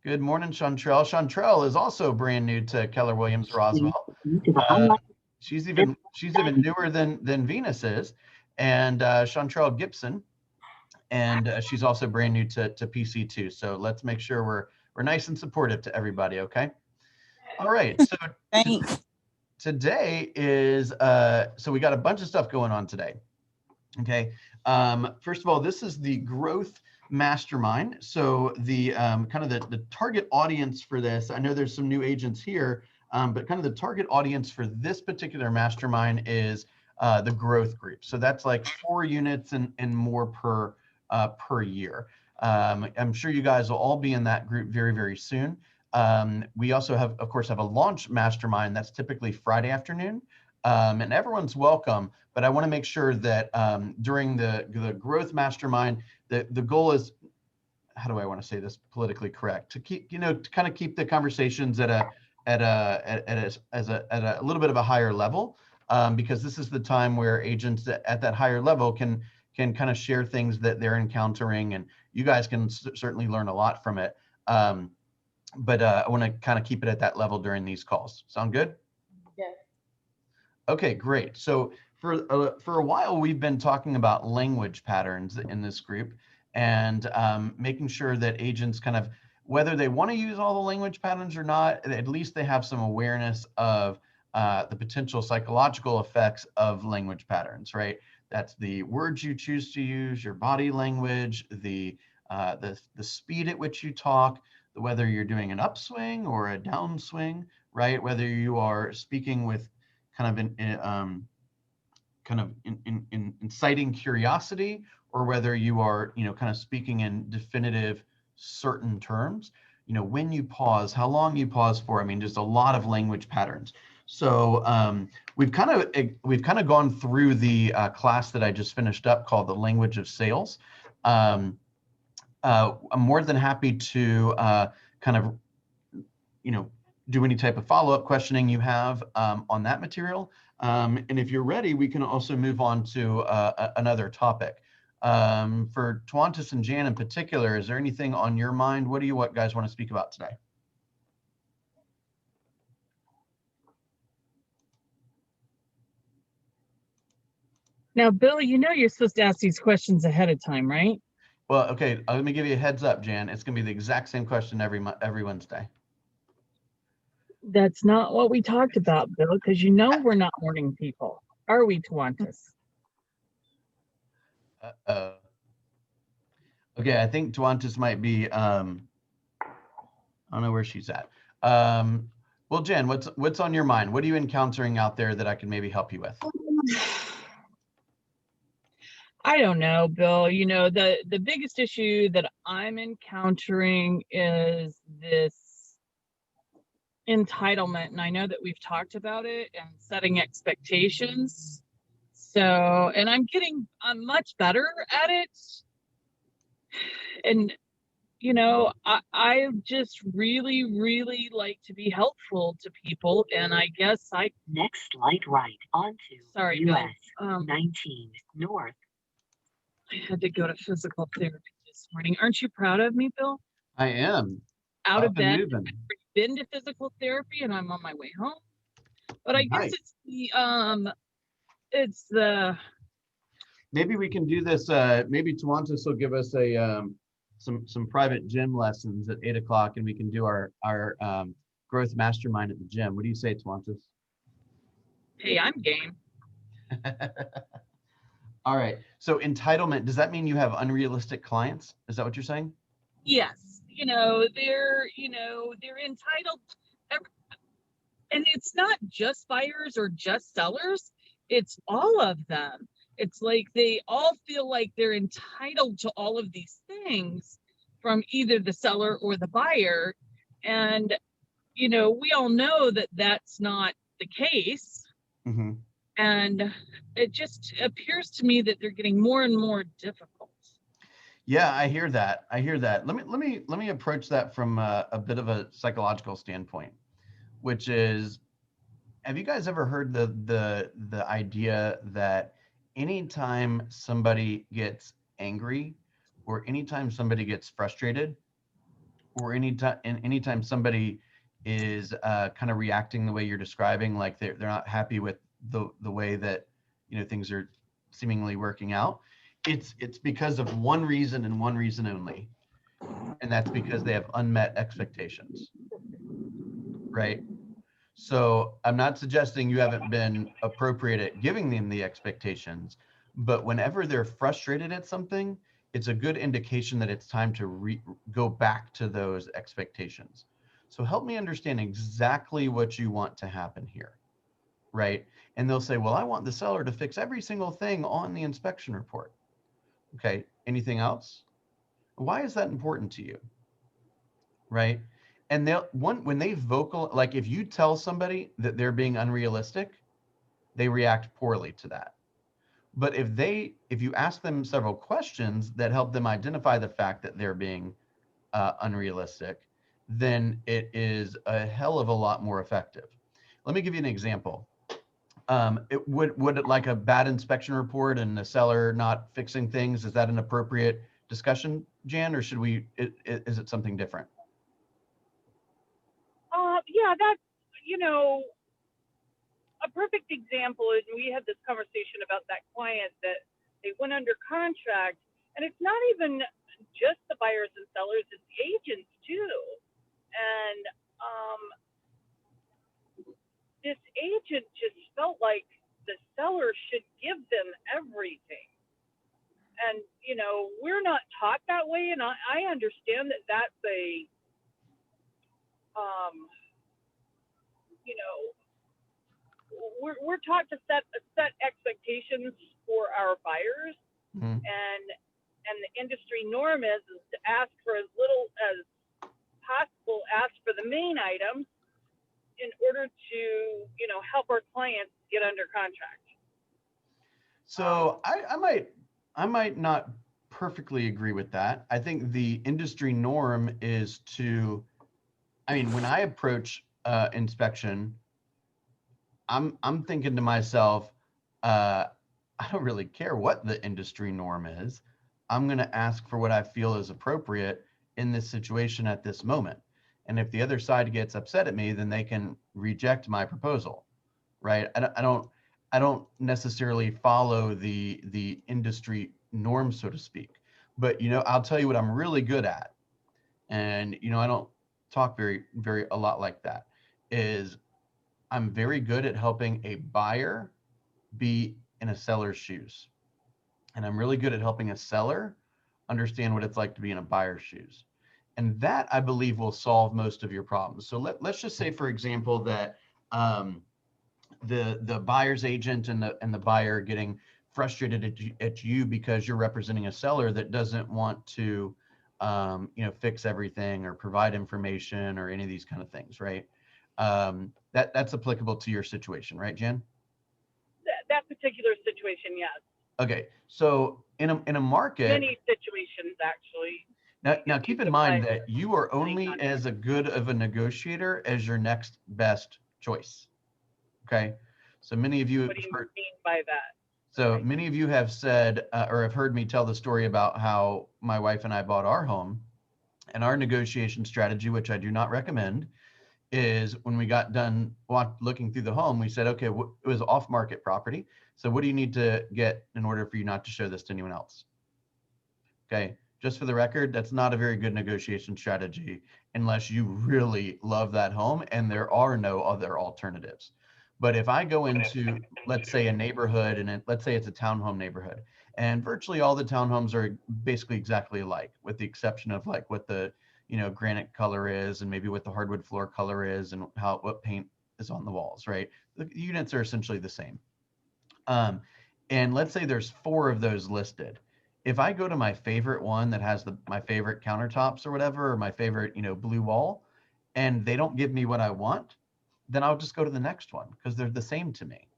Good morning, Chantrell. Chantrell is also brand new to Keller Williams Roswell. Uh, she's even newer than Venus is, and Chantrell Gibson, and she's also brand new to PC2. So let's make sure we're nice and supportive to everybody. Okay. All right. So Thanks. today is so we got a bunch of stuff going on today. Okay. First of all, this is the growth mastermind. So the kind of the target audience for this, I know there's some new agents here, but kind of the target audience for this particular mastermind is the growth group. So that's like 4 units and more per year. I'm sure you guys will all be in that group very, very soon. We also have, of course, have a launch mastermind that's typically Friday afternoon. And everyone's welcome, but I want to make sure that during the growth mastermind, the goal is, how do I want to say this politically correct, to keep, to kind of keep the conversations at a little bit of a higher level, because this is the time where agents at that higher level can kind of share things that they're encountering, and you guys can certainly learn a lot from it. But I want to kind of keep it at that level during these calls. Sound good? Yes. Okay, great. So for a while, we've been talking about language patterns in this group, and making sure that agents kind of, whether they want to use all the language patterns or not, at least they have some awareness of the potential psychological effects of language patterns, right? That's the words you choose to use, your body language, the speed at which you talk, whether you're doing an upswing or a downswing, right? Whether you are speaking with kind of inciting curiosity, or whether you are, kind of speaking in definitive, certain terms. When you pause, how long you pause for. I mean, there's a lot of language patterns. So we've kind of gone through the class that I just finished up called the Language of Sales. I'm more than happy to kind of, do any type of follow-up questioning you have on that material. And if you're ready, we can also move on to another topic. For Twantis and Jan in particular, is there anything on your mind? What do you guys want to speak about today? Now, Bill, you're supposed to ask these questions ahead of time, right? Well, okay, let me give you a heads up, Jan. It's going to be the exact same question every Wednesday. That's not what we talked about, Bill, because we're not morning people. Are we, Twantis? Uh-oh. Okay, I think Twantis might be, I don't know where she's at. Well, Jen, what's on your mind? What are you encountering out there that I can maybe help you with? I don't know, Bill. The biggest issue that I'm encountering is this entitlement. And I know that we've talked about it and setting expectations. So, and I'm much better at it. And I just really, really like to be helpful to people, and I guess next light right onto sorry, US Bill. 19 North. I had to go to physical therapy this morning. Aren't you proud of me, Bill? I am. Out Up of bed. and moving. I've been to physical therapy, and I'm on my way home. But I guess it's the. Maybe we can do this. Maybe Tawantis will give us some private gym lessons at 8 o'clock, and we can do our growth mastermind at the gym. What do you say, Tawantis? Hey, I'm game. All right. So entitlement, does that mean you have unrealistic clients? Is that what you're saying? Yes. They're entitled. And it's not just buyers or just sellers. It's all of them. It's like they all feel like they're entitled to all of these things from either the seller or the buyer. And, we all know that that's not the case. Mm-hmm. And it just appears to me that they're getting more and more difficult. Yeah, I hear that. Let me approach that from a bit of a psychological standpoint, which is, have you guys ever heard the idea that anytime somebody gets angry or anytime somebody gets frustrated, or anytime somebody is kind of reacting the way you're describing, like they're not happy with the way that things are seemingly working out, it's because of one reason and one reason only, and that's because they have unmet expectations, right? So I'm not suggesting you haven't been appropriate at giving them the expectations, but whenever they're frustrated at something, it's a good indication that it's time to go back to those expectations. So help me understand exactly what you want to happen here, right? And they'll say, well, I want the seller to fix every single thing on the inspection report. Okay, anything else? Why is that important to you? Right? And when they like if you tell somebody that they're being unrealistic, they react poorly to that. But if you ask them several questions that help them identify the fact that they're being unrealistic, then it is a hell of a lot more effective. Let me give you an example. It would it like a bad inspection report and the seller not fixing things, is that an appropriate discussion, Jan, or is it something different? Yeah, that's, a perfect example is we had this conversation about that client that they went under contract, and it's not even just the buyers and sellers, it's agents too. And this agent just felt like the seller should give them everything. And, we're not taught that way. And I understand that that's you know, we're taught to set expectations for our buyers, Mhm. and the industry norm is to ask for as little as possible, ask for the main items in order to help our clients get under contract. So I might not perfectly agree with that. I think the industry norm is I mean, when I approach inspection, I'm thinking to myself, uh, I don't really care what the industry norm is. I'm going to ask for what I feel is appropriate in this situation at this moment. And if the other side gets upset at me, then they can reject my proposal, right? I don't necessarily follow the industry norm, so to speak. But I'll tell you what I'm really good at, and I don't talk very a lot like that. Is I'm very good at helping a buyer be in a seller's shoes. And I'm really good at helping a seller understand what it's like to be in a buyer's shoes. And that, I believe, will solve most of your problems. So let's just say, for example, that the buyer's agent and the buyer are getting frustrated at you because you're representing a seller that doesn't want to fix everything or provide information or any of these kind of things, right? That's applicable to your situation, right, Jen? That particular situation, yes. Okay, so in a market, Many situations actually. now keep in mind that you are only as a good of a negotiator as your next best choice. Okay, so many of you. What do you mean by that? So many of you have said or have heard me tell the story about how my wife and I bought our home, and our negotiation strategy, which I do not recommend, is when we got done looking through the home, we said, okay, it was off-market property. So what do you need to get in order for you not to show this to anyone else? Okay, just for the record, that's not a very good negotiation strategy unless you really love that home and there are no other alternatives. But if I go into, let's say, a neighborhood, and let's say it's a townhome neighborhood, and virtually all the townhomes are basically exactly alike, with the exception of like what the granite color is, and maybe what the hardwood floor color is, and what paint is on the walls, right? The units are essentially the same. And let's say there's 4 of those listed. If I go to my favorite one that has my favorite countertops or whatever, or my favorite blue wall, and they don't give me what I want, then I'll just go to the next one because they're the same to me.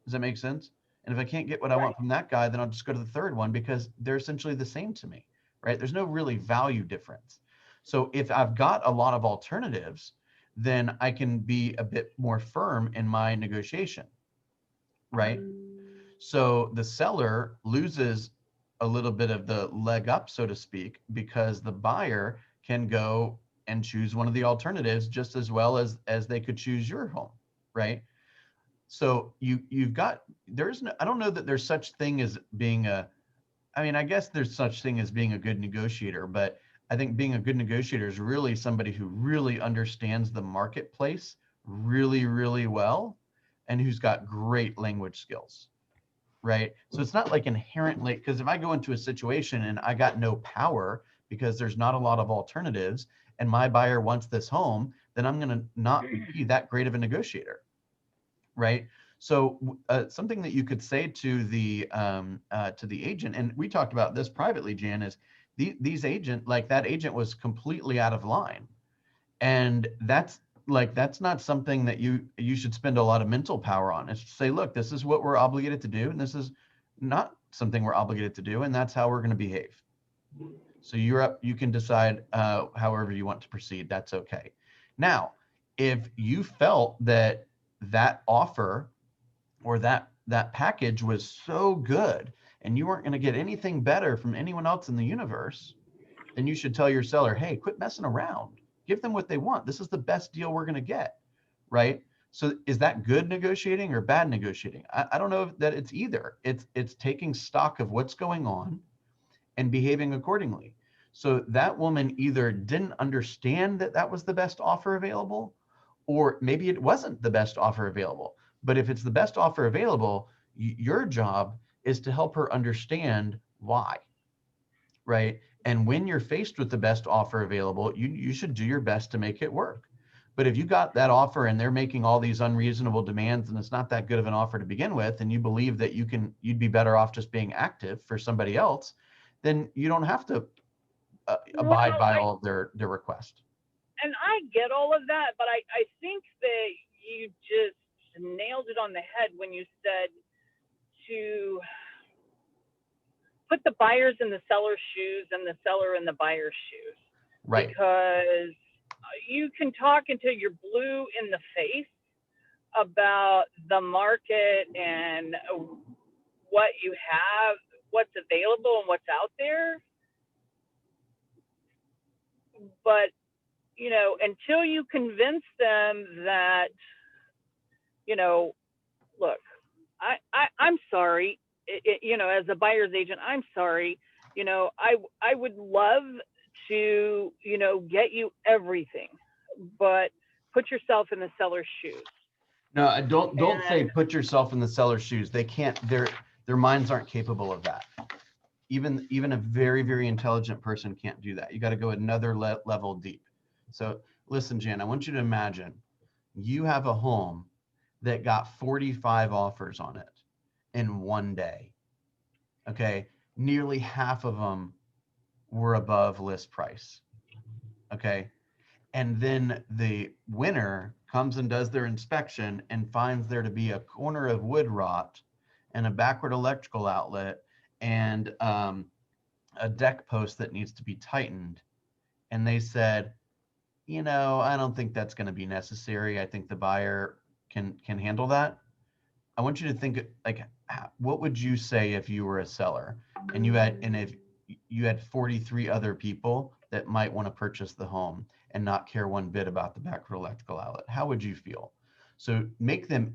Does that make sense? And if I can't get what I want from that guy, then I'll just go to the third one because they're essentially the same to me, right? There's no really value difference. So if I've got a lot of alternatives, then I can be a bit more firm in my negotiation, right? So the seller loses a little bit of the leg up, so to speak, because the buyer can go and choose one of the alternatives just as well as they could choose your home, right? So you've got, there's no, I don't know that there's such thing as being a, I mean, I guess there's such thing as being a good negotiator, but I think being a good negotiator is really somebody who really understands the marketplace really, really well, and who's got great language skills, right? So it's not like inherently, because if I go into a situation and I got no power because there's not a lot of alternatives and my buyer wants this home, then I'm going to not be that great of a negotiator, right? So something that you could say to the agent, and we talked about this privately, Jan, is these agent, like that agent was completely out of line, and that's not something that you should spend a lot of mental power on. It's to say, look, this is what we're obligated to do, and this is not something we're obligated to do, and that's how we're going to behave. So you're up. You can decide however you want to proceed. That's okay. Now, if you felt that that offer or that package was so good and you weren't going to get anything better from anyone else in the universe, then you should tell your seller, hey, quit messing around. Give them what they want. This is the best deal we're going to get, right? So is that good negotiating or bad negotiating? I don't know that it's either. It's taking stock of what's going on and behaving accordingly. So that woman either didn't understand that that was the best offer available, or maybe it wasn't the best offer available. But if it's the best offer available, your job is to help her understand why, right? And when you're faced with the best offer available, you should do your best to make it work. But if you got that offer and they're making all these unreasonable demands and it's not that good of an offer to begin with, and you believe that you'd be better off just being active for somebody else, then you don't have to abide Well, by all of their requests. and I get all of that, but I think that you just nailed it on the head when you said to put the buyers in the seller's shoes and the seller in the buyer's shoes. Right. Because you can talk until you're blue in the face about the market and what you have, what's available and what's out there. But, you know, until you convince them that, you know, look, I'm sorry, you know, as a buyer's agent, I'm sorry, you know, I would love to, you know, get you everything, but put yourself in the seller's shoes. No, I don't say put yourself in the seller's shoes. They can't, their minds aren't capable of that. Even a very, very intelligent person can't do that. You got to go another level deep. So listen, Jan, I want you to imagine you have a home that got 45 offers on it in one day. Okay. Nearly half of them were above list price. Okay. And then the winner comes and does their inspection and finds there to be a corner of wood rot and a backward electrical outlet and a deck post that needs to be tightened. And they said, you know, I don't think that's going to be necessary. I think the buyer can handle that. I want you to think, like, what would you say if you were a seller and if you had 43 other people that might want to purchase the home and not care one bit about the backward electrical outlet? How would you feel? So make them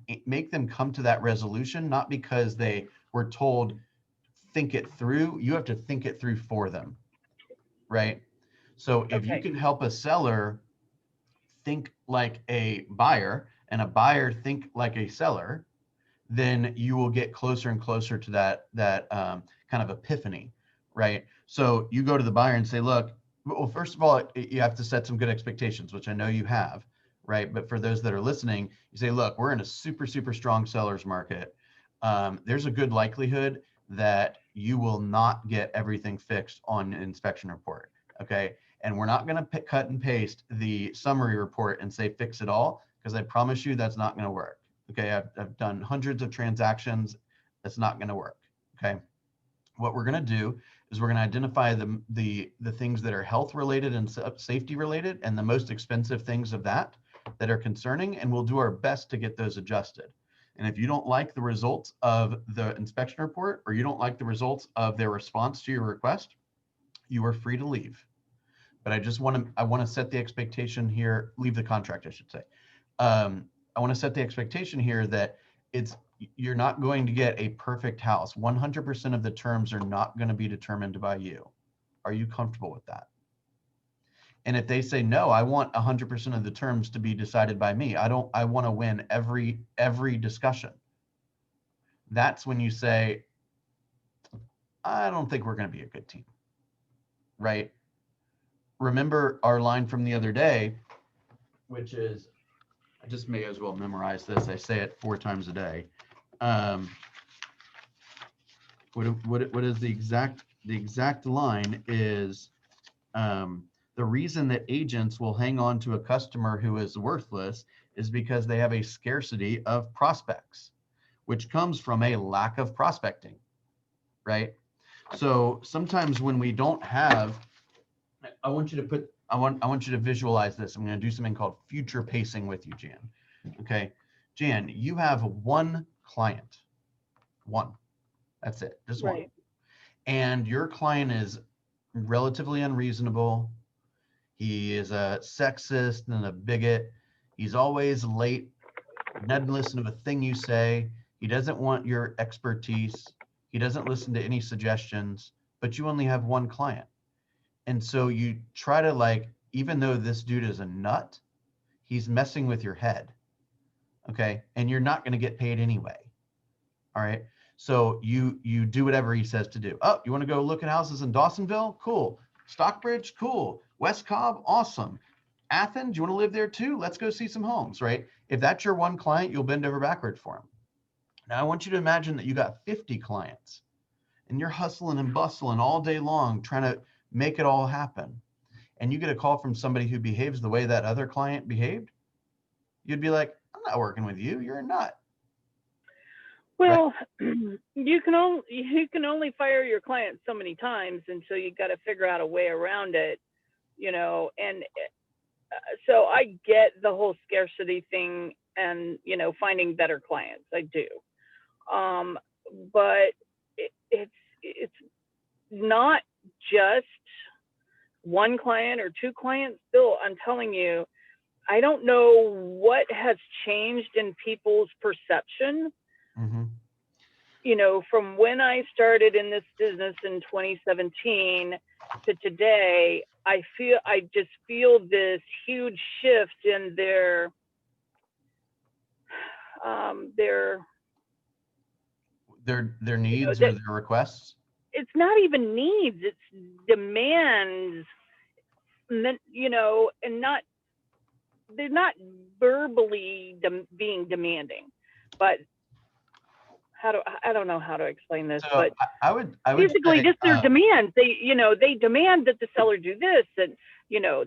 come to that resolution, not because they were told think it through. You have to think it through for them, right? So if you can help a seller think like a buyer and a buyer think like a seller, then you will get closer and closer to that kind of epiphany, right? So you go to the buyer and say, look, well, first of all, you have to set some good expectations, which I know you have, right? But for those that are listening, you say, look, we're in a super, super strong seller's market. There's a good likelihood that you will not get everything fixed on an inspection report, okay? And we're not going to cut and paste the summary report and say fix it all, because I promise you that's not going to work. Okay, I've done hundreds of transactions. That's not going to work. Okay, what we're going to do is we're going to identify the things that are health related and safety related, and the most expensive things of that are concerning, and we'll do our best to get those adjusted. And if you don't like the results of the inspection report, or you don't like the results of their response to your request, you are free to leave. but I want to set the expectation here, leave the contract, I should say. I want to set the expectation here that you're not going to get a perfect house. 100% of the terms are not going to be determined by you. Are you comfortable with that? And if they say, no, I want 100% of the terms to be decided by me. I want to win every discussion. That's when you say, I don't think we're going to be a good team, right? Remember our line from the other day, which is, I just may as well memorize this. I say it 4 times a day. What is the exact line is, the reason that agents will hang on to a customer who is worthless is because they have a scarcity of prospects, which comes from a lack of prospecting, right? So sometimes when we don't have, I want you to visualize this. I'm going to do something called future pacing with you, Jan. Okay, Jan, you have one client, one. That's it, just one. And your client is relatively unreasonable. He is a sexist and a bigot. He's always late. He doesn't listen to a thing you say. He doesn't want your expertise. He doesn't listen to any suggestions, but you only have one client. And so you try to, like, even though this dude is a nut, he's messing with your head. Okay. And you're not going to get paid anyway. All right. So you do whatever he says to do. Oh, you want to go look at houses in Dawsonville? Cool. Stockbridge? Cool. West Cobb? Awesome. Athens? You want to live there too? Let's go see some homes, right? If that's your one client, you'll bend over backwards for him. Now I want you to imagine that you got 50 clients and you're hustling and bustling all day long trying to make it all happen. And you get a call from somebody who behaves the way that other client behaved. You'd be like, I'm not working with you. You're a nut. Well, right? you can only fire your client so many times, and so you got to figure out a way around it, you know. And so I get the whole scarcity thing, and finding better clients. I do, but it's not just one client or 2 clients. Bill, I'm telling you, I don't know what has changed in people's perception. Mm-hmm. From when I started in this business in 2017 to today, I just feel this huge shift in their needs or their requests. It's not even needs; it's demands. And not, they're not verbally being demanding, but I don't know how to explain this, so but I would basically say, just their demands. They demand that the seller do this, and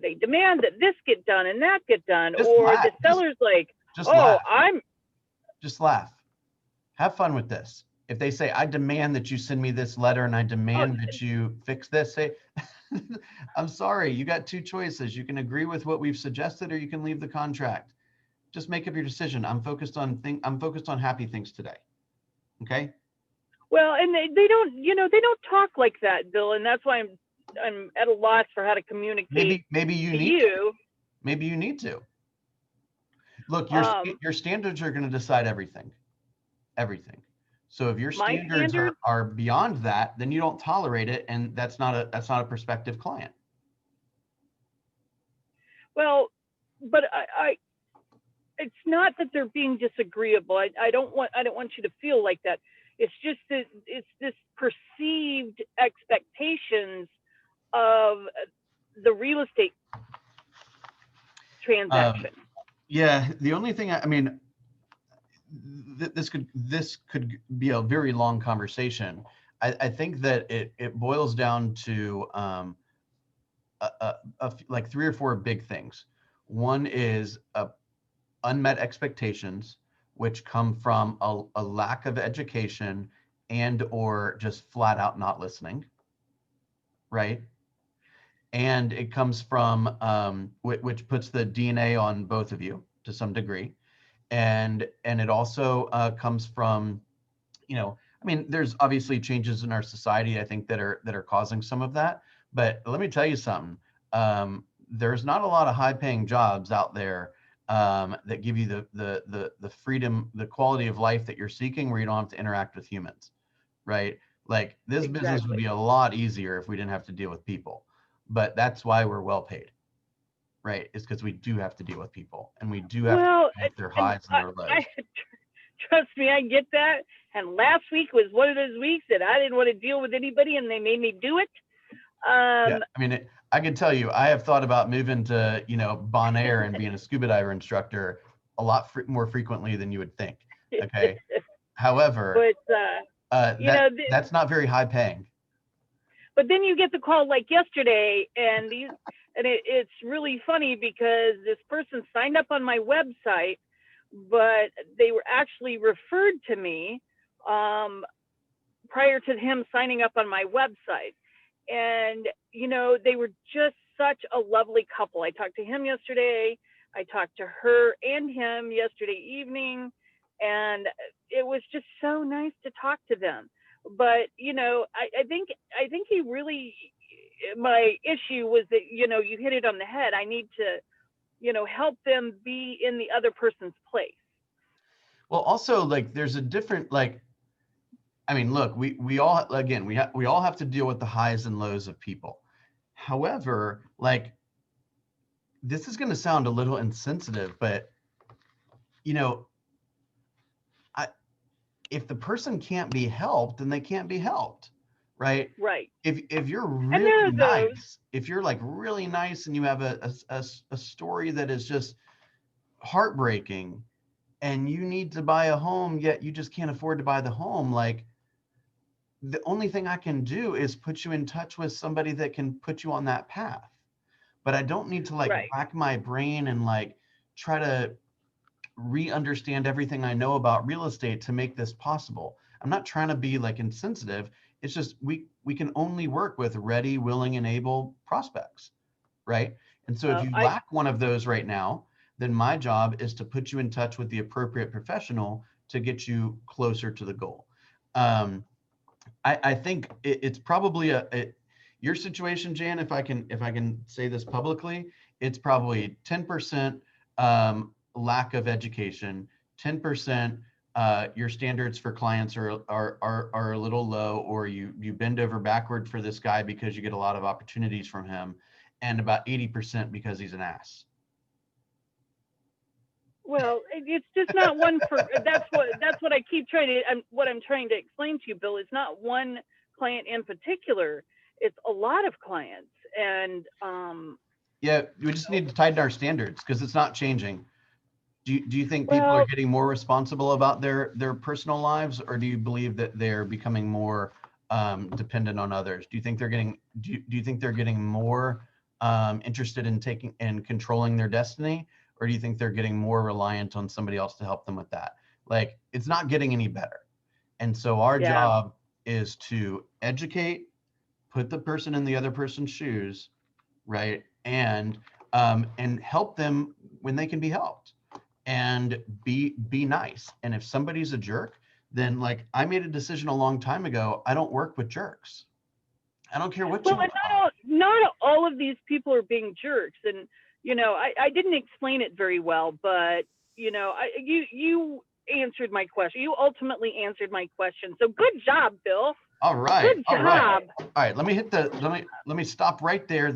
they demand that this get done and that get done, or laugh. the seller's just laugh. Have fun with this. If they say, I demand that you send me this letter and I demand that you fix this, say, I'm sorry, you got 2 choices. You can agree with what we've suggested, or you can leave the contract. Just make up your decision. I'm focused on happy things today. Okay. Well, and they don't talk like that, Bill, and that's why I'm at a loss for how to communicate. Maybe you need to. Maybe you need to. Look, your standards are going to decide everything. So if your standards are beyond that, then you don't tolerate it, and that's not a prospective client. Well, but I it's not that they're being disagreeable. I don't want you to feel like that. It's just that it's this perceived expectations of the real estate transaction. Yeah, the only thing I mean, this could be a very long conversation. I think that it boils down to like 3 or 4 big things. One is unmet expectations, which come from a lack of education and or just flat out not listening, right? And it comes from which puts the DNA on both of you to some degree, and it also comes from, I mean, there's obviously changes in our society, I think, that are causing some of that. But let me tell you something. there's not a lot of high-paying jobs out there that give you the freedom, the quality of life that you're seeking, where you don't have to interact with humans, right? Like this business would Exactly. be a lot easier if we didn't have to deal with people, but that's why we're well paid, right? It's because we do have to deal with people, and we do have to Well, deal with their and highs and their lows. trust me, I get that. And last week was one of those weeks that I didn't want to deal with anybody, and they made me do it. Yeah, I mean, I can tell you, I have thought about moving to, Bonaire and being a scuba diver instructor a lot more frequently than you would think. Okay. However, but that's not very high paying. but then you get the call like yesterday, and it's really funny because this person signed up on my website, but they were actually referred to me prior to him signing up on my website. And, they were just such a lovely couple. I talked to him yesterday. I talked to her and him yesterday evening. And it was just so nice to talk to them. But, I think he really, my issue was that, you hit it on the head. I need to, help them be in the other person's place. Well, also, like, there's a different, like, I mean, look, we all, again, we all have to deal with the highs and lows of people. However, like, this is going to sound a little insensitive, but if the person can't be helped, then they can't be helped, right? Right. If you're And really there are those. nice, if you're like really nice and you have a story that is just heartbreaking, and you need to buy a home, yet you just can't afford to buy the home, like, the only thing I can do is put you in touch with somebody that can put you on that path. But I don't need to like Right. rack my brain and like try to re-understand everything I know about real estate to make this possible. I'm not trying to be like insensitive. It's just we can only work with ready, willing, and able prospects, right? And so if you lack one of those right now, then my job is to put you in touch with the appropriate professional to get you closer to the goal. I think it's probably your situation, Jan. If I can say this publicly, it's probably 10% lack of education, 10% your standards for clients are a little low, or you bend over backward for this guy because you get a lot of opportunities from him, and about 80% because he's an ass. Well, it's just not one for. That's what I keep trying to. What I'm trying to explain to you, Bill, is not one client in particular. It's a lot of clients, and yeah, we just need to tighten our standards because it's not changing. Do you think people are getting more responsible about their personal lives, or do you believe that they're becoming more dependent on others? Do you think they're getting more interested in taking and controlling their destiny, or do you think they're getting more reliant on somebody else to help them with that? Like, it's not getting any better. And so our job is to educate, put the person in the other person's shoes, right? And help them when they can be helped, and be nice. And if somebody's a jerk, then, like, I made a decision a long time ago, I don't work with jerks. I don't care what you want. Not all of these people are being jerks. And, I didn't explain it very well, but, you answered my question. You ultimately answered my question. So good job, Bill. All right. Good job. All right. Let me stop right there.